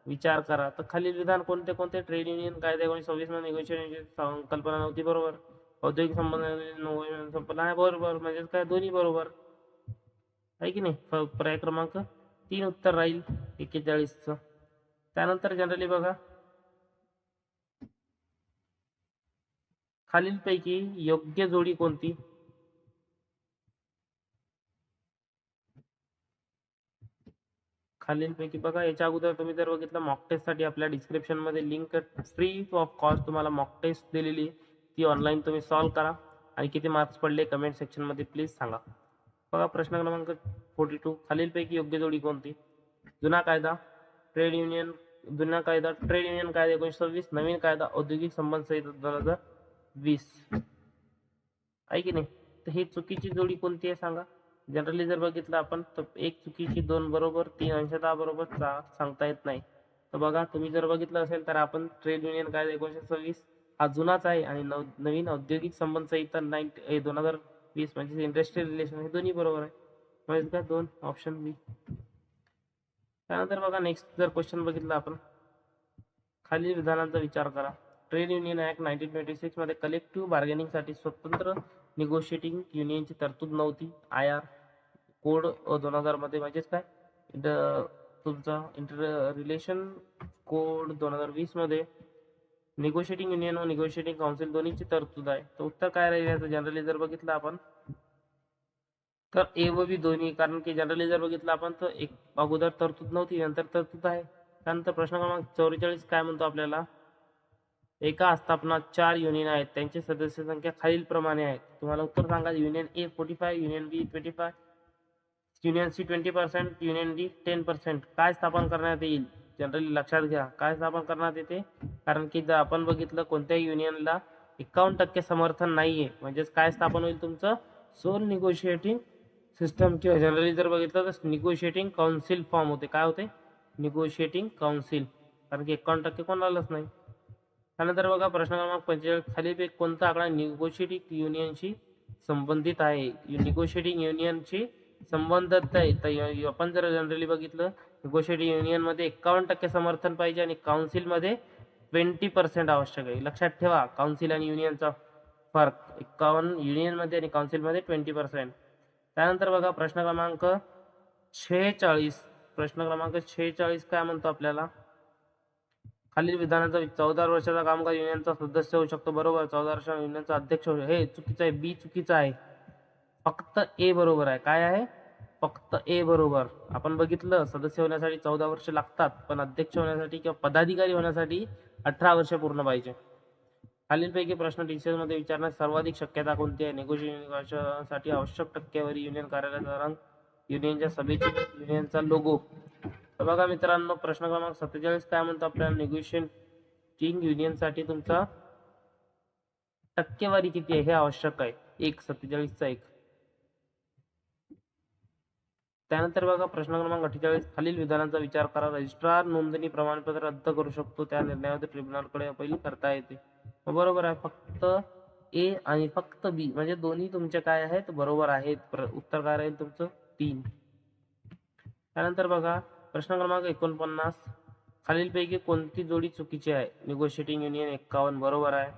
विचार करा. तर खालील विधान कोणते कोणते? ट्रेड युनियन कायदा 1926 मध्ये निगोशिएटिंग संकल्पना नव्हती, बरोबर. औद्योगिक संबंध संपला आहे, बरोबर. म्हणजे काय, दोन्ही बरोबर आहे की नाही. पर्याय क्रमांक 3 उत्तर राहील 41चं. त्यानंतर जनरली बघा, खालीलपैकी योग्य जोडी कोणती? खालीलपैकी बघा, याच्या अगोदर तुम्ही जर बघितलं मॉक टेस्टसाठी आपल्या डिस्क्रिप्शनमध्ये लिंक फ्री ऑफ कॉस्ट तुम्हाला मॉक टेस्ट दिलेली आहे. ती ऑनलाईन तुम्ही सॉल्व करा आणि किती मार्क्स पडले कमेंट सेक्शनमध्ये प्लीज सांगा. बघा प्रश्न क्रमांक 42, खालीलपैकी योग्य जोडी कोणती? जुना कायदा ट्रेड युनियन कायदा 1926, नवीन कायदा औद्योगिक संबंध संहिता 2020 आहे की नाही? तर ही चुकीची जोडी कोणती आहे सांगा. जनरली जर बघितलं आपण तर एक चुकीची, दोन बरोबर, तीन अंशतः बरोबर, सांगता येत नाही. तर बघा तुम्ही जर बघितलं असेल तर आपण ट्रेड युनियन कायदा 1926 हा जुनाच आहे आणि नवीन औद्योगिक संबंध संहिता 2020 म्हणजे इंडस्ट्रियल रिलेशन हे दोन्ही बरोबर आहे. म्हणजे काय दोन ऑप्शन बी. त्यानंतर बघा नेक्स्ट जर क्वेश्चन बघितलं आपण, खालील विधानांचा विचार करा. ट्रेड युनियन ऍक्ट 1926 मध्ये कलेक्टिव्ह बार्गेनिंगसाठी स्वतंत्र निगोशिएटिंग युनियनची तरतूद नव्हती. IR कोड 2000 मध्ये म्हणजेच काय तुमचा इंटर रिलेशन कोड 2020 मध्ये निगोशिएटिंग युनियन व निगोशिएटिंग काउन्सिल दोन्हीची तरतूद आहे. तर उत्तर काय राहील याचं जनरली जर बघितलं आपण तर ए व बी दोन्ही, कारण की जनरली जर बघितलं आपण तर एक अगोदर तरतूद नव्हती, नंतर तरतूद आहे. त्यानंतर प्रश्न क्रमांक 44 काय म्हणतो आपल्याला, एका आस्थापनात 4 युनियन आहेत, त्यांची सदस्य संख्या खालीलप्रमाणे आहे. तुम्हाला उत्तर सांगा. युनियन ए 45, युनियन बी 25, युनियन सी 20%, युनियन डी 10%. काय स्थापन करण्यात येईल? जनरली लक्षात घ्या काय स्थापन करण्यात येते, कारण की जर आपण बघितलं कोणत्याही युनियनला 51% समर्थन नाहीये, म्हणजेच काय स्थापन होईल तुमचं सोल निगोशिएटिंग सिस्टम, किंवा जनरली जर बघितलं तर निगोशिएटिंग काउन्सिल फॉर्म होते. काय होते? निगोशिएटिंग काउन्सिल, कारण की 51% कोणालाच नाही. त्यानंतर बघा प्रश्न क्रमांक 45, खालीलपैकी कोणता आकडा निगोशिएटिंग युनियनशी संबंधित आहे? निगोशिएटिंग युनियनशी संबंधित आहे. तर आपण जर जनरली बघितलं निगोशिएटिंग युनियन मध्ये 51% समर्थन पाहिजे आणि काउन्सिल मध्ये 20% आवश्यक आहे. लक्षात ठेवा काउन्सिल आणि युनियनचा फरक. 51 युनियन मध्ये आणि काउन्सिल मध्ये 20%. त्यानंतर बघा प्रश्न क्रमांक 46, काय म्हणतो आपल्याला, खालील विधानाचा 14 वर्षाचा कामगार युनियनचा सदस्य होऊ शकतो. बरोबर. 14 वर्षाचा युनियनचा अध्यक्ष होऊ शकतो. हे चुकीचं आहे, बी चुकीचं आहे. फक्त ए बरोबर आहे. काय आहे? फक्त ए बरोबर. आपण बघितलं सदस्य होण्यासाठी 14 वर्ष लागतात, पण अध्यक्ष होण्यासाठी किंवा पदाधिकारी होण्यासाठी 18 वर्ष पूर्ण पाहिजे. खालीलपैकी प्रश्न टीसीएस मध्ये विचारण्यास सर्वाधिक शक्यता कोणती आहे? निगोशिएशनसाठी आवश्यक टक्केवारी, युनियन कार्यालयाचा रंग, युनियनच्या सभेची, युनियनचा लोगो. तर बघा मित्रांनो प्रश्न क्रमांक 47 काय म्हणतो आपल्याला, निगोशिएटिंग युनियनसाठी तुमचा टक्केवारी किती आहे हे आवश्यक आहे. 1/47. त्यानंतर बघा प्रश्न क्रमांक 48, खालील विधानांचा विचार करा. रजिस्ट्रार नोंदणी प्रमाणपत्र रद्द करू शकतो, त्या निर्णयावर ट्रिब्युनलकडे अपील करता येते. बरोबर आहे. फक्त ए आणि फक्त बी म्हणजे दोन्ही तुमचे काय आहेत? बरोबर आहेत. उत्तर काय राहील तुमचं? 3. त्यानंतर बघा प्रश्न क्रमांक 49, खालीलपैकी कोणती जोडी चुकीची आहे? निगोशिएटिंग युनियन 51 बरोबर आहे.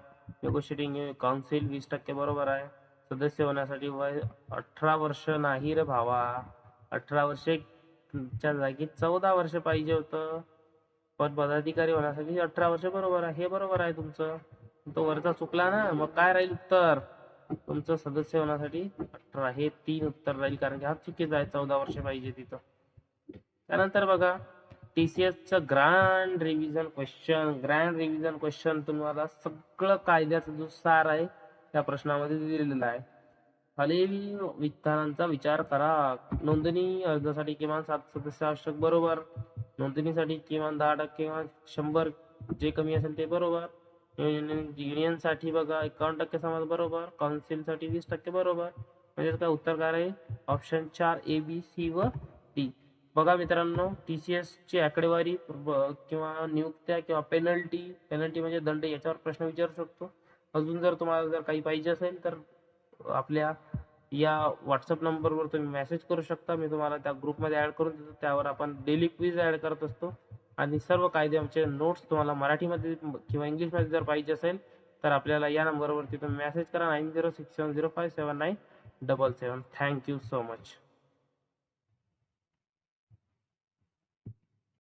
निगोशिएटिंग युनियन काउन्सिल 20% बरोबर आहे. सदस्य होण्यासाठी वय 18 वर्ष नाही रे भावा. 18 वर्षाच्या जागी 14 वर्ष पाहिजे होतं. पण पदाधिकारी होण्यासाठी 18 वर्ष बरोबर आहे. हे बरोबर आहे तुमचं. तो वरचा चुकला ना, मग काय राहील उत्तर तुमचं? सदस्य होण्यासाठी 18. हे 3 उत्तर राहील, कारण की हा चुकीचा आहे. 14 वर्ष पाहिजे तिथं. त्यानंतर बघा टीसीएसचं ग्रँड रिव्हिजन क्वेश्चन तुम्हाला सगळं कायद्याचा जो सार आहे त्या प्रश्नामध्ये दिलेला आहे. खालील विधानांचा विचार करा. नोंदणी अर्जासाठी किमान 7 सदस्य आवश्यक. बरोबर. नोंदणीसाठी किमान 10% किंवा 100 जे कमी असेल ते बरोबर. युनियनसाठी बघा 51% समाज बरोबर. काउन्सिलसाठी 20% बरोबर. म्हणजे काय उत्तर काय राहील? ऑप्शन 4 A, B, C व D. बघा मित्रांनो टीसीएसची आकडेवारी किंवा नियुक्त्या किंवा पेनल्टी म्हणजे दंड याच्यावर प्रश्न विचारू शकतो. अजून जर तुम्हाला जर काही पाहिजे असेल तर आपल्या या व्हॉट्सअप नंबरवर तुम्ही मेसेज करू शकता. मी तुम्हाला त्या ग्रुपमध्ये ॲड करून देतो. त्यावर आपण डेली क्विज ॲड करत असतो आणि सर्व कायद्याचे नोट्स तुम्हाला मराठीमध्ये किंवा इंग्लिशमध्ये जर पाहिजे असेल तर आपल्याला या नंबरवरती तुम्ही मेसेज करा 9067057977. Thank you so much.